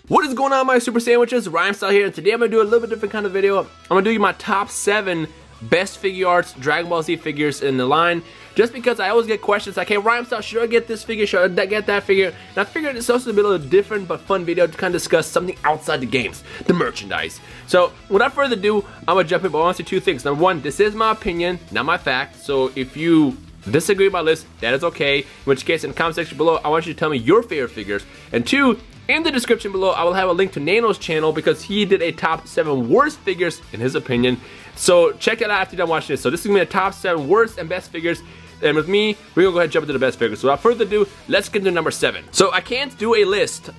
What is going on, my super sandwiches? Rhymestyle here, and today I'm gonna do a little bit different kind of video. I'm gonna do my top 7 best Figuarts Dragon Ball Z figures in the line. Just because I always get questions like, hey Rhymestyle, should I get this figure? Should I get that figure? And I figured it's also a bit of a different but fun video to kind of discuss something outside the games, the merchandise. So without further ado, I'm gonna jump in, but I want to say 2 things. Number 1, this is my opinion, not my fact. So if you disagree with my list, that is okay. In which case, in the comment section below, I want you to tell me your favorite figures. And 2, in the description below, I will have a link to Nano's channel because he did a top 7 worst figures in his opinion. So check it out after you're done watching this. So this is gonna be the top 7 worst and best figures. And with me, we're gonna go ahead and jump into the best figures. So without further ado, let's get into number 7. So I can't do a list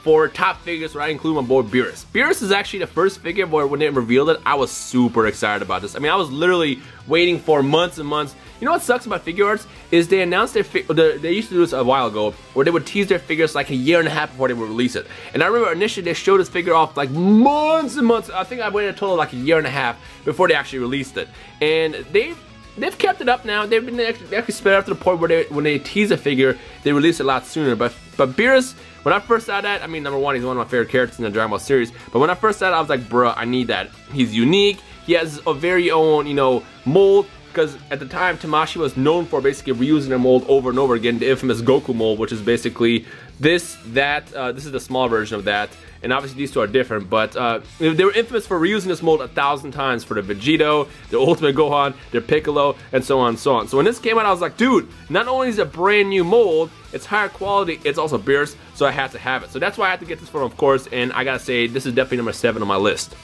for top figures where I include my boy Beerus. Beerus is actually the first figure where when they revealed it, I was super excited about this. I mean, I was literally waiting for months and months. You know what sucks about Figuarts is they announced they used to do this a while ago, where they would tease their figures like a year and a half before they would release it. And I remember initially they showed this figure off like months and months. I think I waited a total of like a year and a half before they actually released it. And they've kept it up now. They've been actually sped up to the point where when they tease a figure, they release it a lot sooner. But Beerus, when I first saw that, I mean, number 1, he's one of my favorite characters in the Dragon Ball series. But when I first saw that, I was like, bruh, I need that. He's unique. He has a very own, you know, mold. Because at the time, Tamashii was known for basically reusing their mold over and over again. The infamous Goku mold, which is basically this is the small version of that. And obviously these two are different, but they were infamous for reusing this mold 1,000 times for the Vegito, the Ultimate Gohan, their Piccolo, and so on and so on. So when this came out, I was like, dude, not only is it a brand new mold, it's higher quality, it's also Beerus, so I had to have it. So that's why I had to get this one, of course, and I gotta say, this is definitely number 7 on my list.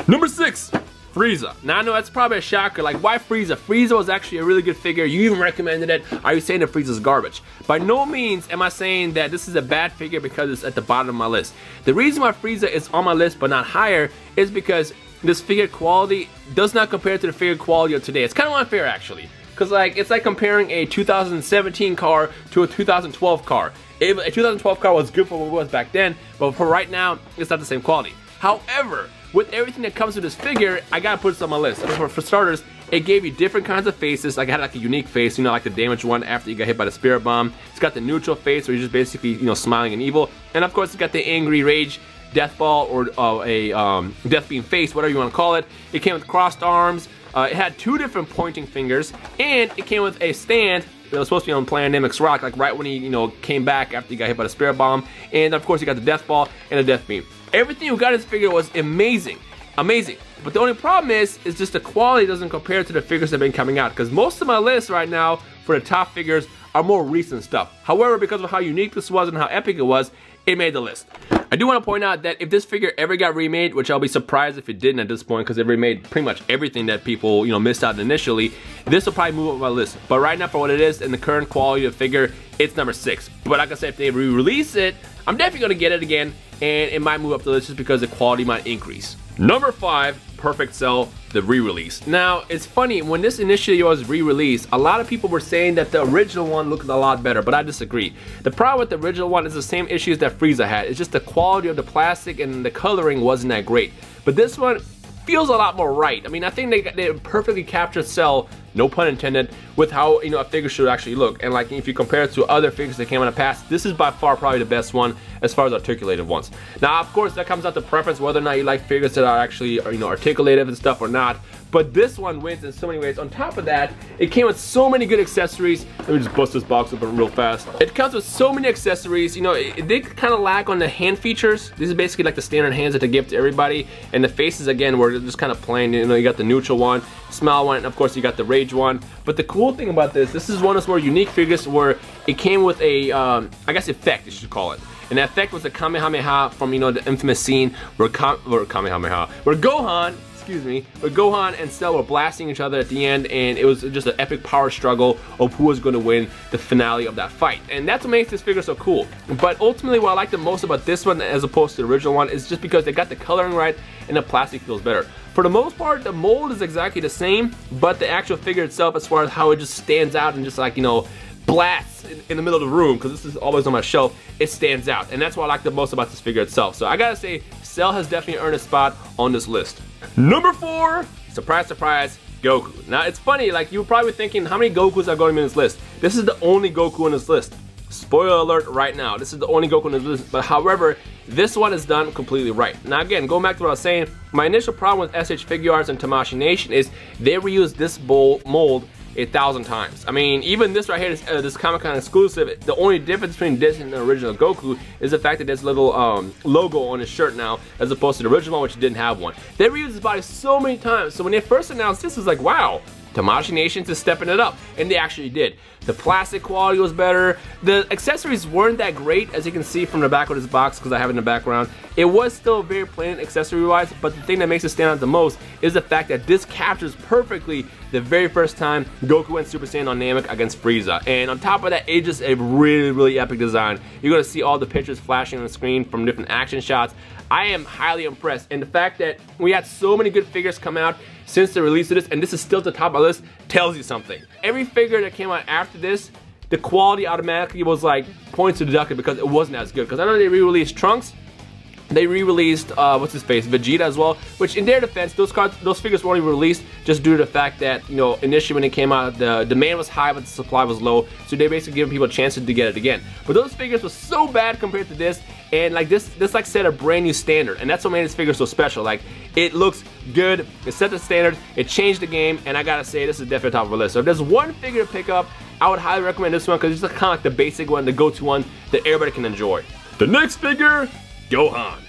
Number 6. Frieza. Now I know that's probably a shocker, like why Frieza? Frieza was actually a really good figure, you even recommended it. Are you saying that Frieza's garbage? By no means am I saying that this is a bad figure because it's at the bottom of my list. The reason why Frieza is on my list but not higher is because this figure quality does not compare to the figure quality of today. It's kind of unfair actually, because like it's like comparing a 2017 car to a 2012 car. A 2012 car was good for what it was back then, but for right now, it's not the same quality. However, with everything that comes with this figure, I gotta put this on my list. For starters, it gave you different kinds of faces. Like I had like a unique face, you know, like the damaged one after you got hit by the spirit bomb. It's got the neutral face where you're just basically, you know, smiling and evil. And of course, it's got the angry rage death ball or a death beam face, whatever you want to call it. It came with crossed arms. It had 2 different pointing fingers, and it came with a stand that was supposed to be on Planet Namex Rock, like right when he, you know, came back after he got hit by the spirit bomb. And of course, you got the death ball and the death beam. Everything you got in this figure was amazing. Amazing. But the only problem is just the quality doesn't compare to the figures that have been coming out. Because most of my list right now for the top figures are more recent stuff. However, because of how unique this was and how epic it was, it made the list. I do want to point out that if this figure ever got remade, which I'll be surprised if it didn't at this point because it remade pretty much everything that people, you know, missed out initially, this will probably move up my list. But right now, for what it is and the current quality of the figure, it's number 6. But like I said, if they re-release it, I'm definitely going to get it again, and it might move up the list just because the quality might increase. Number 5, Perfect Cell, the re-release. Now, it's funny, when this initially was re-released, a lot of people were saying that the original one looked a lot better, but I disagree. The problem with the original one is the same issues that Frieza had. It's just the quality of the plastic and the coloring wasn't that great. But this one feels a lot more right. I mean, I think they perfectly captured Cell, no pun intended, with how, you know, a figure should actually look. And like if you compare it to other figures that came in the past, this is by far probably the best one as far as articulated ones. Now, of course, that comes down to preference, whether or not you like figures that are actually, you know, articulated and stuff or not. But this one wins in so many ways. On top of that, it came with so many good accessories. Let me just bust this box open real fast. It comes with so many accessories. You know, it did kind of lack on the hand features. This is basically like the standard hands that they give to everybody. And the faces, again, were just kind of plain. You know, you got the neutral one, smile one, and of course you got the rage one. But the cool thing about this is one of those more unique figures where it came with a, I guess, effect, you should call it. And that effect was the Kamehameha from, you know, the infamous scene where Gohan, excuse me, where Gohan and Cell were blasting each other at the end, and it was just an epic power struggle of who was going to win the finale of that fight. And that's what makes this figure so cool. But ultimately, what I like the most about this one as opposed to the original one is just because they got the coloring right and the plastic feels better. For the most part, the mold is exactly the same, but the actual figure itself, as far as how it just stands out and just like, you know, blasts in the middle of the room, because this is always on my shelf, it stands out. And that's what I like the most about this figure itself. So I gotta say, Cell has definitely earned a spot on this list. Number 4, surprise, surprise, Goku. Now it's funny, like you were probably thinking, how many Gokus are going to be in this list? This is the only Goku on this list. Spoiler alert right now, this is the only Goku in this list, but however, this one is done completely right. Now again, going back to what I was saying, my initial problem with SH Figuarts and Tamashii Nation is they reused this mold 1,000 times. I mean, even this right here, this Comic-Con exclusive, the only difference between this and the original Goku is the fact that there's a little logo on his shirt now, as opposed to the original, which didn't have one. They reused his body so many times, so when they first announced this, it was like, wow, Tamashii Nation is stepping it up, and they actually did. The plastic quality was better. The accessories weren't that great, as you can see from the back of this box, because I have it in the background. It was still very plain accessory-wise, but the thing that makes it stand out the most is the fact that this captures perfectly the very first time Goku went Super Saiyan on Namek against Frieza. And on top of that, it's just a really, really epic design. You're gonna see all the pictures flashing on the screen from different action shots. I am highly impressed, and the fact that we had so many good figures come out since the release of this, and this is still at the top of my list, tells you something. Every figure that came out after this, the quality automatically was like points deducted because it wasn't as good. Because I know they re-released Trunks, they re-released what's his face, Vegeta as well, which in their defense, those figures were only released just due to the fact that, you know, initially when it came out, the demand was high but the supply was low, so they basically giving people chances to get it again. But those figures were so bad compared to this, and like this like set a brand new standard, and that's what made this figure so special. Like, it looks good, it set the standard, it changed the game, and I gotta say, this is definitely top of the list. So if there's one figure to pick up, I would highly recommend this one, because it's kind of like the basic one, the go-to one that everybody can enjoy. The next figure, Gohan.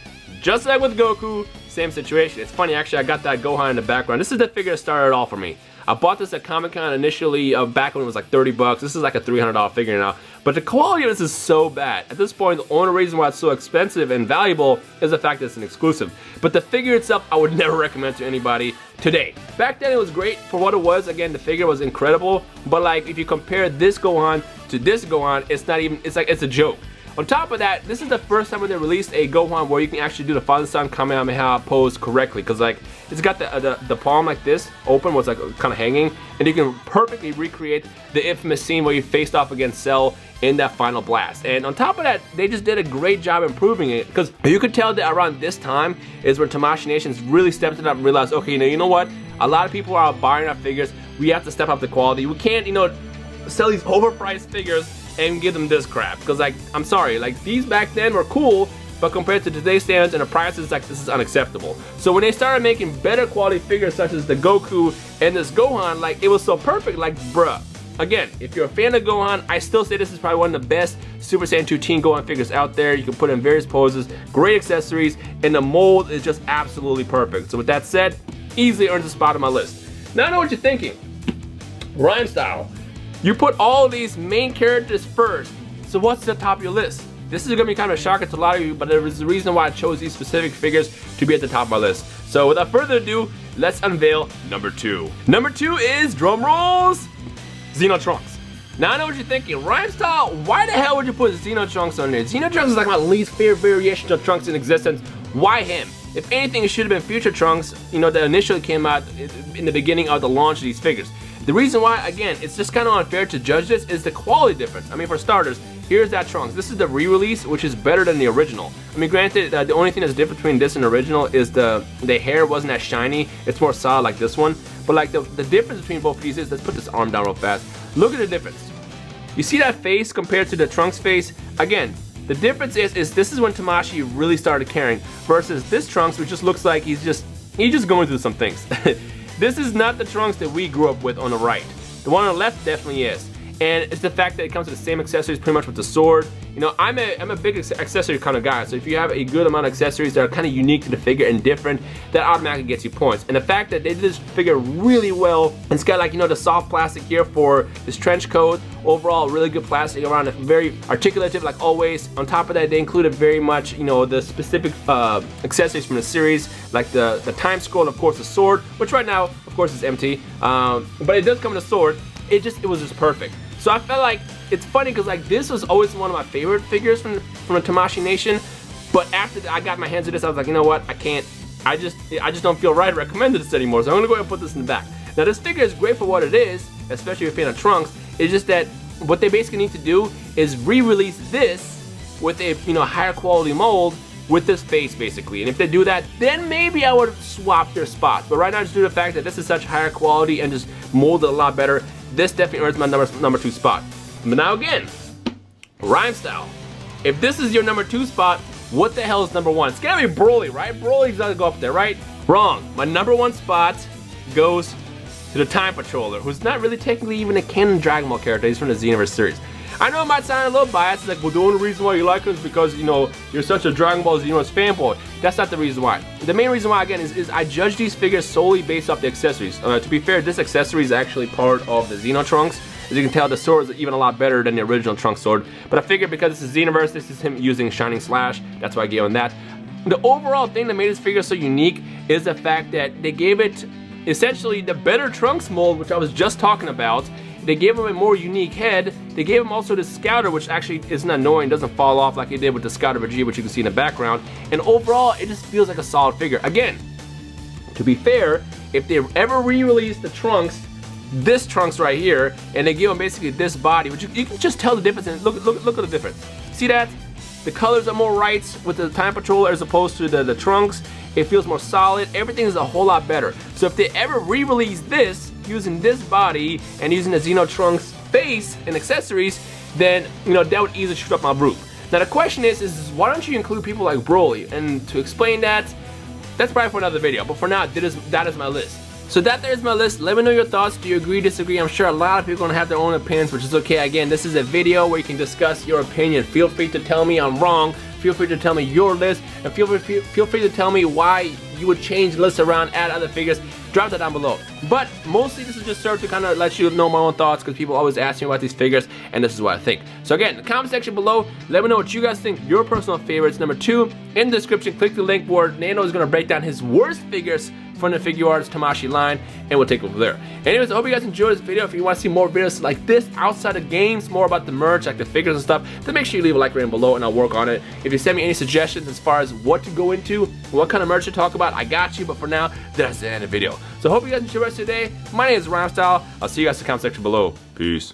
Just like with Goku, same situation. It's funny, actually, I got that Gohan in the background. This is the figure that started it all for me. I bought this at Comic-Con initially back when it was like 30 bucks. This is like a $300 figure now. But the quality of this is so bad. At this point, the only reason why it's so expensive and valuable is the fact that it's an exclusive. But the figure itself, I would never recommend to anybody today. Back then, it was great for what it was. Again, the figure was incredible. But like, if you compare this Gohan to this Gohan, it's not even, it's like, it's a joke. On top of that, this is the first time when they released a Gohan where you can actually do the Father-Son Kamehameha pose correctly, because like it's got the palm like this open, where it's like kind of hanging, and you can perfectly recreate the infamous scene where you faced off against Cell in that final blast. And on top of that, they just did a great job improving it, because you could tell that around this time is when Tamashii Nations really stepped it up and realized, okay, now you know what? A lot of people are buying our figures. We have to step up the quality. We can't, you know, sell these overpriced figures and give them this crap, because like, I'm sorry, like these back then were cool, but compared to today's standards and the prices, like, this is unacceptable. So when they started making better quality figures such as the Goku and this Gohan, like, it was so perfect, like, bruh. Again, if you're a fan of Gohan, I still say this is probably one of the best Super Saiyan 2 Teen Gohan figures out there. You can put in various poses, great accessories, and the mold is just absolutely perfect. So with that said, easily earns a spot on my list. Now I know what you're thinking. Rhymestyle. You put all these main characters first, so what's the top of your list? This is gonna be kind of a shocker to a lot of you, but there is a reason why I chose these specific figures to be at the top of my list. So without further ado, let's unveil number 2. Number 2 is, drum rolls, Xeno Trunks. Now I know what you're thinking, Rhymestyle, why the hell would you put Xeno Trunks on there? Xeno Trunks is like my least favorite variation of Trunks in existence. Why him? If anything, it should have been Future Trunks, you know, that initially came out in the beginning of the launch of these figures. The reason why, again, it's just kind of unfair to judge this is the quality difference. I mean, for starters, here's that Trunks. This is the re-release, which is better than the original. I mean, granted, the only thing that's different between this and the original is the hair wasn't as shiny. It's more solid like this one. But like the difference between both of these is, let's put this arm down real fast. Look at the difference. You see that face compared to the Trunks face? Again, the difference is this is when Tamashii really started caring versus this Trunks, which just looks like he's just going through some things. This is not the Trunks that we grew up with on the right. The one on the left definitely is. And it's the fact that it comes with the same accessories pretty much with the sword. You know, I'm a big accessory kind of guy, so if you have a good amount of accessories that are kind of unique to the figure and different, that automatically gets you points. And the fact that they did this figure really well, it's got like, you know, the soft plastic here for this trench coat, overall really good plastic around it, very articulative like always. On top of that, they included very much, you know, the specific accessories from the series, like the time scroll, of course the sword, which right now, of course, is empty, but it does come with a sword. It was just perfect. So I felt like, it's funny because like this was always one of my favorite figures from the Tamashii Nation, but after I got my hands on this, I was like, you know what, I just don't feel right recommending this anymore, so I'm gonna go ahead and put this in the back. Now this figure is great for what it is, especially if you're a fan of Trunks. It's just that what they basically need to do is re-release this with a, you know, higher quality mold with this face basically, and if they do that, then maybe I would swap their spots. But right now, just due to the fact that this is such higher quality and just molded a lot better, this definitely earns my number 2 spot. But now again, Rhymestyle. If this is your number 2 spot, what the hell is number 1? It's gotta be Broly, right? Broly's gotta go up there, right? Wrong. My number 1 spot goes to the Time Patroller, who's not really technically even a canon Dragon Ball character. He's from the Xenoverse series. I know it might sound a little biased. It's like, well, the only reason why you like him is because, you know, you're such a Dragon Ball Xenoverse fanboy. That's not the reason why. The main reason why, again, is I judge these figures solely based off the accessories. To be fair, this accessory is actually part of the Xeno Trunks. As you can tell, the sword is even a lot better than the original Trunks sword. But I figured because this is Xenoverse, this is him using Shining Slash. That's why I gave him that. The overall thing that made this figure so unique is the fact that they gave it essentially the better Trunks mold, which I was just talking about. They gave him a more unique head. They gave him also the Scouter, which actually isn't annoying, doesn't fall off like he did with the Scouter Vegeta, which you can see in the background. And overall, it just feels like a solid figure. Again, to be fair, if they ever re-release the Trunks, this Trunks right here, and they give him basically this body, which you can just tell the difference. And look at the difference. See that? The colors are more right with the Time Patroller as opposed to the Trunks. It feels more solid. Everything is a whole lot better. So if they ever re-release this using this body and using the Xeno Trunks face and accessories, then you know that would easily shoot up my roof. Now the question is why don't you include people like Broly? And to explain that, that's probably for another video. But for now, that is my list. So that there's my list. Let me know your thoughts. Do you agree, disagree? I'm sure a lot of people are gonna have their own opinions, which is okay. Again, this is a video where you can discuss your opinion. Feel free to tell me I'm wrong. Feel free to tell me your list, and feel free to tell me why you would change lists around, add other figures. Drop that down below. But mostly this is just served to kind of let you know my own thoughts, because people always ask me about these figures, and this is what I think. So again, in the comment section below, let me know what you guys think, your personal favorites. Number 2, in the description, click the link where Nano is gonna break down his worst figures from the Figuarts Tamashii line, and we'll take it from there. Anyways, I hope you guys enjoyed this video. If you want to see more videos like this outside of games, more about the merch, like the figures and stuff, then make sure you leave a like rating below and I'll work on it. If you send me any suggestions as far as what to go into, what kind of merch to talk about, I got you. But for now, that's the end of the video. So I hope you guys enjoy the rest of your day. My name is Rhymestyle. I'll see you guys in the comment section below. Peace.